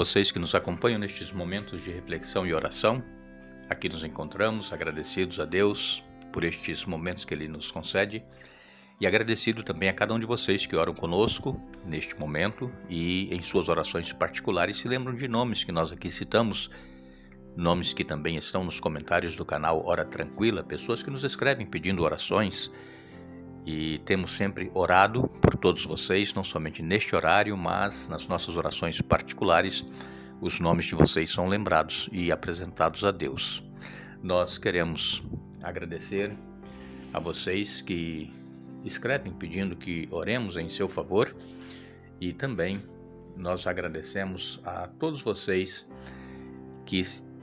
vocês que nos acompanham nestes momentos de reflexão e oração. Aqui nos encontramos agradecidos a Deus por estes momentos que Ele nos concede e agradecido também a cada um de vocês que oram conosco neste momento e em suas orações particulares se lembram de nomes que nós aqui citamos, nomes que também estão nos comentários do canal Hora Tranquila, pessoas que nos escrevem pedindo orações. E temos sempre orado por todos vocês, não somente neste horário, mas nas nossas orações particulares, os nomes de vocês são lembrados e apresentados a Deus. Nós queremos agradecer a vocês que escrevem pedindo que oremos em seu favor e também nós agradecemos a todos vocês que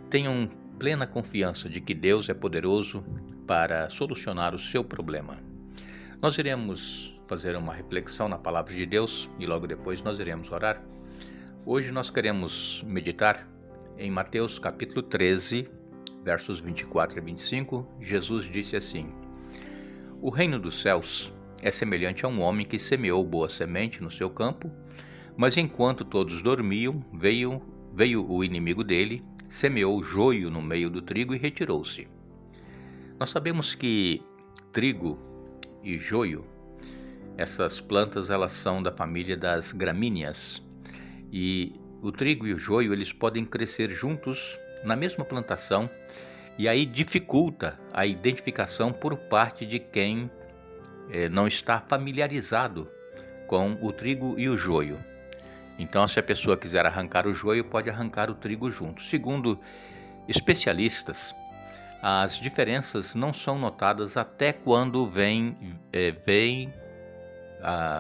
tenham plena confiança de que Deus é poderoso para solucionar o seu problema. Nós iremos fazer uma reflexão na palavra de Deus e logo depois nós iremos orar. Hoje nós queremos meditar em Mateus capítulo 13, versos 24 e 25. Jesus disse assim: O reino dos céus é semelhante a um homem que semeou boa semente no seu campo, mas enquanto todos dormiam, veio o inimigo dele, semeou joio no meio do trigo e retirou-se. Nós sabemos que trigo e joio, essas plantas elas são da família das gramíneas e o trigo e o joio eles podem crescer juntos na mesma plantação e aí dificulta a identificação por parte de quem não está familiarizado com o trigo e o joio. Então, se a pessoa quiser arrancar o joio, pode arrancar o trigo junto. Segundo especialistas, as diferenças não são notadas até quando vem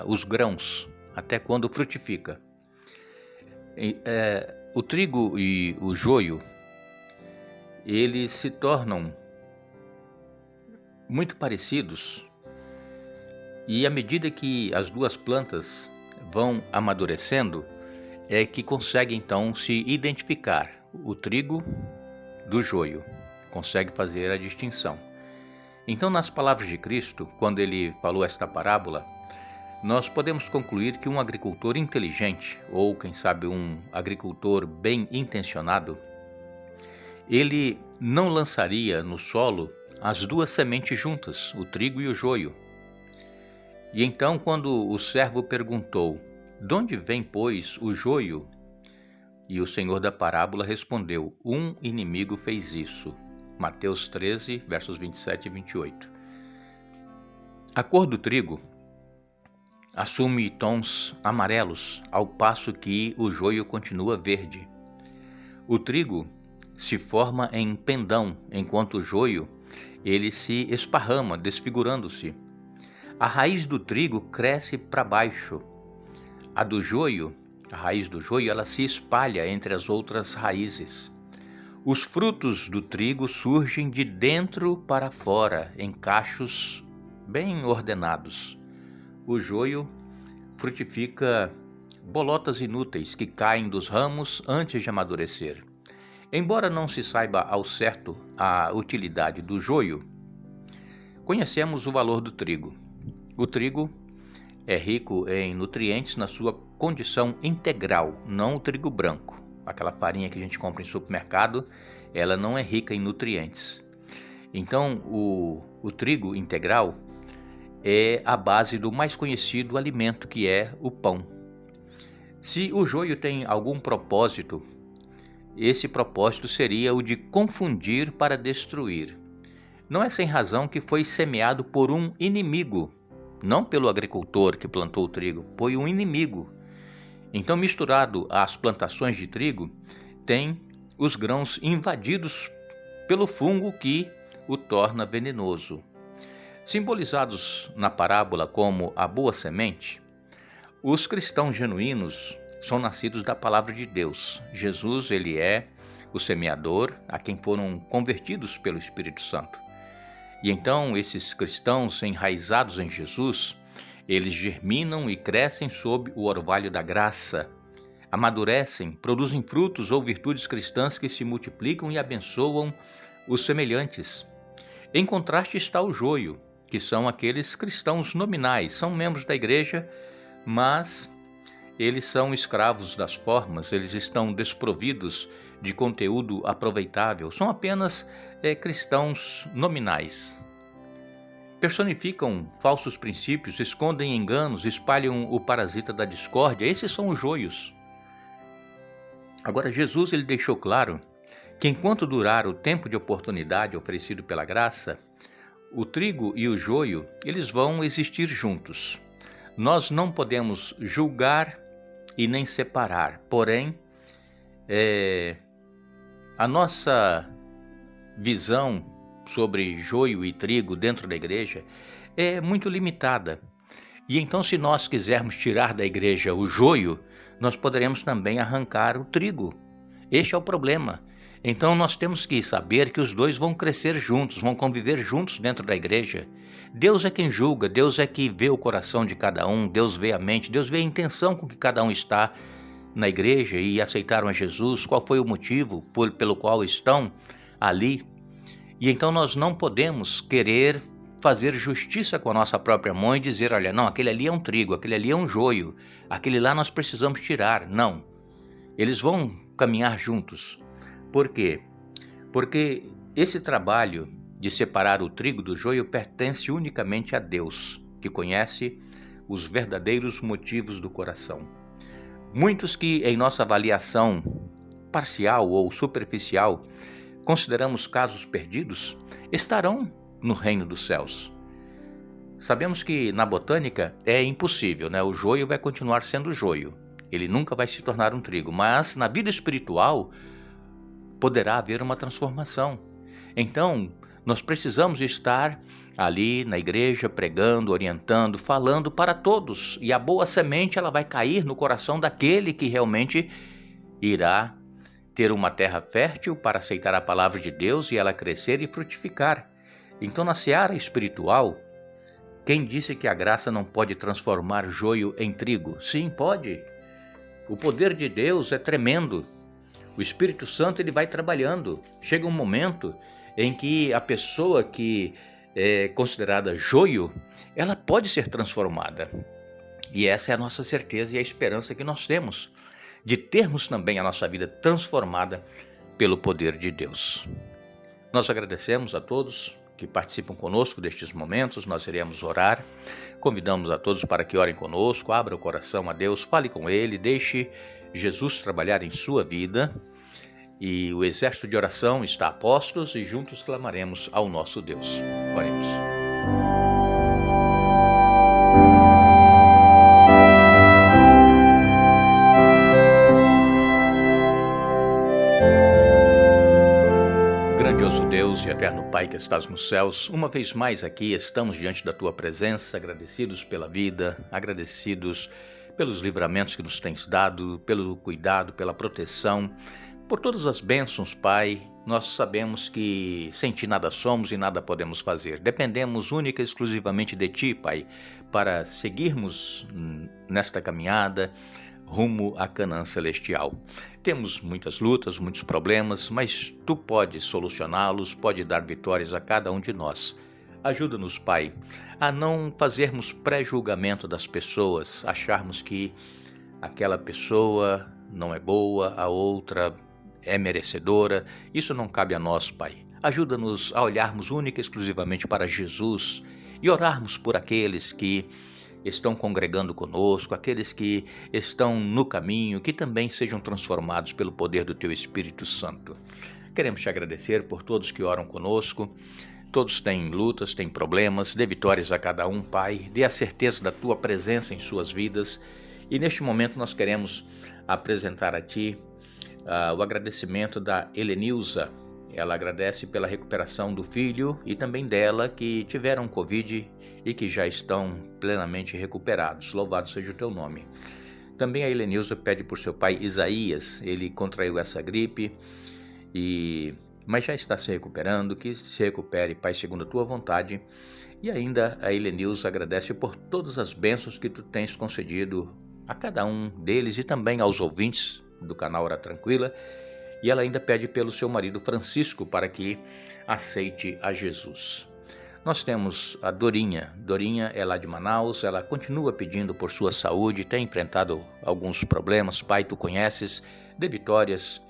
os grãos, até quando frutifica. O trigo e o joio, eles se tornam muito parecidos e à medida que as duas plantas vão amadurecendo, é que consegue então se identificar o trigo do joio. Consegue fazer a distinção. Então, nas palavras de Cristo, quando ele falou esta parábola, nós podemos concluir que um agricultor inteligente, ou quem sabe um agricultor bem intencionado, ele não lançaria no solo as duas sementes juntas, o trigo e o joio. E então, quando o servo perguntou: "De onde vem, pois, o joio?" E o Senhor da parábola respondeu: "Um inimigo fez isso." Mateus 13, versos 27 e 28. A cor do trigo assume tons amarelos, ao passo que o joio continua verde. O trigo se forma em pendão, enquanto o joio ele se esparrama, desfigurando-se. A raiz do trigo cresce para baixo. A raiz do joio, ela se espalha entre as outras raízes. Os frutos do trigo surgem de dentro para fora, em cachos bem ordenados. O joio frutifica bolotas inúteis que caem dos ramos antes de amadurecer. Embora não se saiba ao certo a utilidade do joio, conhecemos o valor do trigo. O trigo é rico em nutrientes na sua condição integral, não o trigo branco. Aquela farinha que a gente compra em supermercado, ela não é rica em nutrientes. Então, o trigo integral é a base do mais conhecido alimento, que é o pão. Se o joio tem algum propósito, esse propósito seria o de confundir para destruir. Não é sem razão que foi semeado por um inimigo, não pelo agricultor que plantou o trigo, foi um inimigo. Então, misturado às plantações de trigo, tem os grãos invadidos pelo fungo que o torna venenoso. Simbolizados na parábola como a boa semente, os cristãos genuínos são nascidos da palavra de Deus. Jesus, ele é o semeador a quem foram convertidos pelo Espírito Santo. E então, esses cristãos enraizados em Jesus, eles germinam e crescem sob o orvalho da graça, amadurecem, produzem frutos ou virtudes cristãs que se multiplicam e abençoam os semelhantes. Em contraste está o joio, que são aqueles cristãos nominais, são membros da igreja, mas eles são escravos das formas, eles estão desprovidos de conteúdo aproveitável, são apenas cristãos nominais. Personificam falsos princípios, escondem enganos, espalham o parasita da discórdia. Esses são os joios. Agora, Jesus ele deixou claro que enquanto durar o tempo de oportunidade oferecido pela graça, o trigo e o joio, eles vão existir juntos. Nós não podemos julgar e nem separar, porém, a nossa visão sobre joio e trigo dentro da igreja é muito limitada. E então, se nós quisermos tirar da igreja o joio, nós poderemos também arrancar o trigo. Este é o problema. Então nós temos que saber que os dois vão crescer juntos, vão conviver juntos dentro da igreja. Deus é quem julga, Deus é que vê o coração de cada um, Deus vê a mente, Deus vê a intenção com que cada um está na igreja e aceitaram a Jesus, qual foi o motivo pelo qual estão ali. E então nós não podemos querer fazer justiça com a nossa própria mão e dizer, olha, não, aquele ali é um trigo, aquele ali é um joio, aquele lá nós precisamos tirar. Não, eles vão caminhar juntos. Por quê? Porque esse trabalho de separar o trigo do joio pertence unicamente a Deus, que conhece os verdadeiros motivos do coração. Muitos que em nossa avaliação parcial ou superficial consideramos casos perdidos, estarão no reino dos céus. Sabemos que na botânica é impossível, né? O joio vai continuar sendo joio, ele nunca vai se tornar um trigo, mas na vida espiritual poderá haver uma transformação. Então, nós precisamos estar ali na igreja, pregando, orientando, falando para todos. E a boa semente ela vai cair no coração daquele que realmente irá ter uma terra fértil para aceitar a palavra de Deus e ela crescer e frutificar. Então, na seara espiritual, quem disse que a graça não pode transformar joio em trigo? Sim, pode. O poder de Deus é tremendo. O Espírito Santo ele vai trabalhando. Chega um momento em que a pessoa que é considerada joio, ela pode ser transformada. E essa é a nossa certeza e a esperança que nós temos, de termos também a nossa vida transformada pelo poder de Deus. Nós agradecemos a todos que participam conosco destes momentos, nós iremos orar. Convidamos a todos para que orem conosco, abra o coração a Deus, fale com Ele, deixe Jesus trabalhar em sua vida. E o exército de oração está a postos e juntos clamaremos ao nosso Deus. Oremos. Grandioso Deus e eterno Pai que estás nos céus, uma vez mais aqui estamos diante da Tua presença, agradecidos pela vida, agradecidos pelos livramentos que nos tens dado, pelo cuidado, pela proteção, por todas as bênçãos, Pai. Nós sabemos que sem Ti nada somos e nada podemos fazer. Dependemos única e exclusivamente de Ti, Pai, para seguirmos nesta caminhada rumo à Canaã celestial. Temos muitas lutas, muitos problemas, mas Tu podes solucioná-los, pode dar vitórias a cada um de nós. Ajuda-nos, Pai, a não fazermos pré-julgamento das pessoas, acharmos que aquela pessoa não é boa, a outra é merecedora. Isso não cabe a nós, Pai. Ajuda-nos a olharmos única e exclusivamente para Jesus e orarmos por aqueles que estão congregando conosco, aqueles que estão no caminho, que também sejam transformados pelo poder do Teu Espírito Santo. Queremos Te agradecer por todos que oram conosco. Todos têm lutas, têm problemas, dê vitórias a cada um, Pai. Dê a certeza da Tua presença em suas vidas. E neste momento nós queremos apresentar a Ti o agradecimento da Helenilza. Ela agradece pela recuperação do filho e também dela que tiveram Covid e que já estão plenamente recuperados. Louvado seja o Teu nome. Também a Helenilza pede por seu pai Isaías. Ele contraiu essa gripe, mas já está se recuperando. Que se recupere, Pai, segundo a Tua vontade. E ainda a Helenilza agradece por todas as bênçãos que Tu tens concedido a cada um deles e também aos ouvintes do canal Hora Tranquila. E ela ainda pede pelo seu marido Francisco para que aceite a Jesus. Nós temos a Dorinha. Dorinha é lá de Manaus, ela continua pedindo por sua saúde, tem enfrentado alguns problemas. Pai, tu conheces, dê vitórias,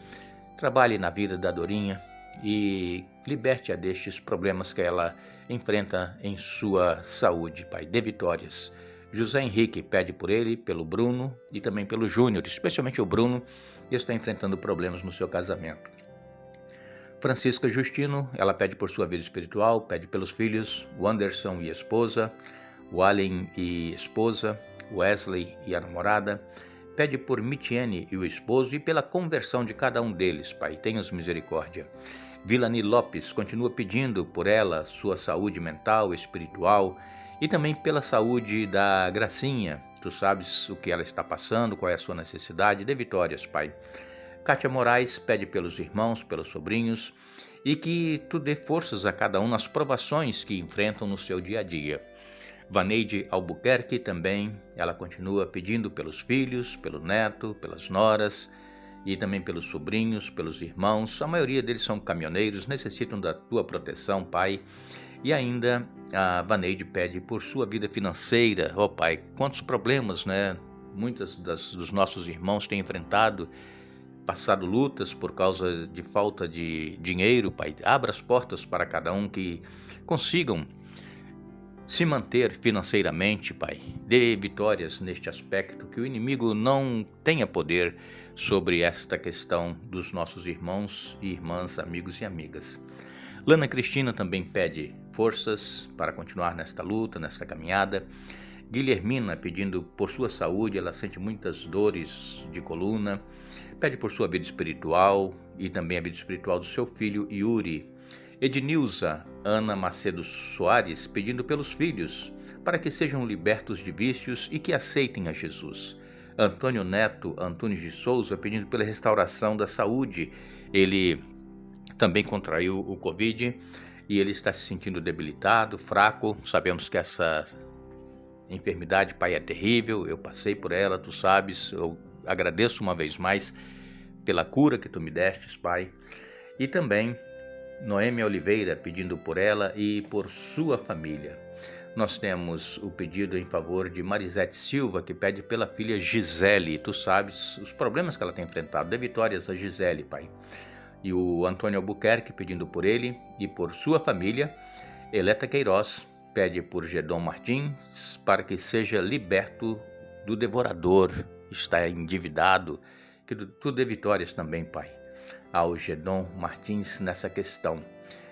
trabalhe na vida da Dorinha e liberte-a destes problemas que ela enfrenta em sua saúde, Pai, dê vitórias. José Henrique pede por ele, pelo Bruno e também pelo Júnior, especialmente o Bruno, que está enfrentando problemas no seu casamento. Francisca Justino, ela pede por sua vida espiritual, pede pelos filhos, o Anderson e a esposa, o Allen e esposa, Wesley e a namorada, pede por Mitiene e o esposo e pela conversão de cada um deles, Pai, tenhas misericórdia. Vilani Lopes continua pedindo por ela sua saúde mental, espiritual e também pela saúde da Gracinha. Tu sabes o que ela está passando, qual é a sua necessidade, dê vitórias, Pai. Kátia Moraes pede pelos irmãos, pelos sobrinhos e que tu dê forças a cada um nas provações que enfrentam no seu dia a dia. Vaneide Albuquerque também, ela continua pedindo pelos filhos, pelo neto, pelas noras e também pelos sobrinhos, pelos irmãos. A maioria deles são caminhoneiros, necessitam da tua proteção, Pai. E ainda a Vaneide pede por sua vida financeira. Ó Pai, quantos problemas, né? Muitos dos nossos irmãos têm enfrentado, passado lutas por causa de falta de dinheiro, Pai. Abra as portas para cada um que consigam se manter financeiramente, Pai. Dê vitórias neste aspecto, que o inimigo não tenha poder sobre esta questão dos nossos irmãos e irmãs, amigos e amigas. Lana Cristina também pede forças para continuar nesta luta, nesta caminhada. Guilhermina pedindo por sua saúde, ela sente muitas dores de coluna, pede por sua vida espiritual e também a vida espiritual do seu filho Yuri. Ednilza Ana Macedo Soares pedindo pelos filhos, para que sejam libertos de vícios e que aceitem a Jesus. Antônio Neto Antunes de Souza pedindo pela restauração da saúde. Ele também contraiu o Covid e ele está se sentindo debilitado, fraco. Sabemos que essa enfermidade, Pai, é terrível, eu passei por ela, tu sabes, eu agradeço uma vez mais pela cura que tu me destes, Pai. E também Noêmia Oliveira pedindo por ela e por sua família. Nós temos o pedido em favor de Marisete Silva, que pede pela filha Gisele. Tu sabes os problemas que ela tem enfrentado. Dê vitórias a Gisele, Pai. E o Antônio Albuquerque pedindo por ele e por sua família. Eleta Queiroz pede por Gedon Martins para que seja liberto do devorador, está endividado, que tu dê vitórias também, Pai, ao Gedon Martins nessa questão.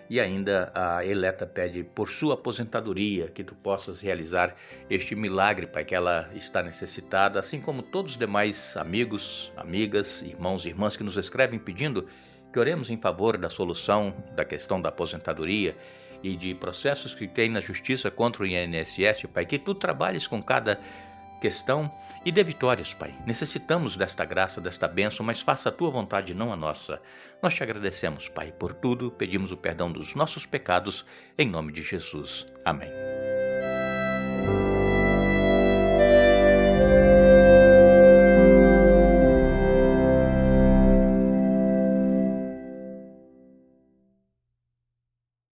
E ainda a Eleta pede por sua aposentadoria, que tu possas realizar este milagre, Pai, que ela está necessitada, assim como todos os demais amigos, amigas, irmãos e irmãs que nos escrevem pedindo que oremos em favor da solução da questão da aposentadoria e de processos que tem na justiça contra o INSS, Pai, que tu trabalhes com cada questão e dê vitórias, Pai. Necessitamos desta graça, desta bênção, mas faça a tua vontade, não a nossa. Nós te agradecemos, Pai, por tudo, pedimos o perdão dos nossos pecados, em nome de Jesus. Amém.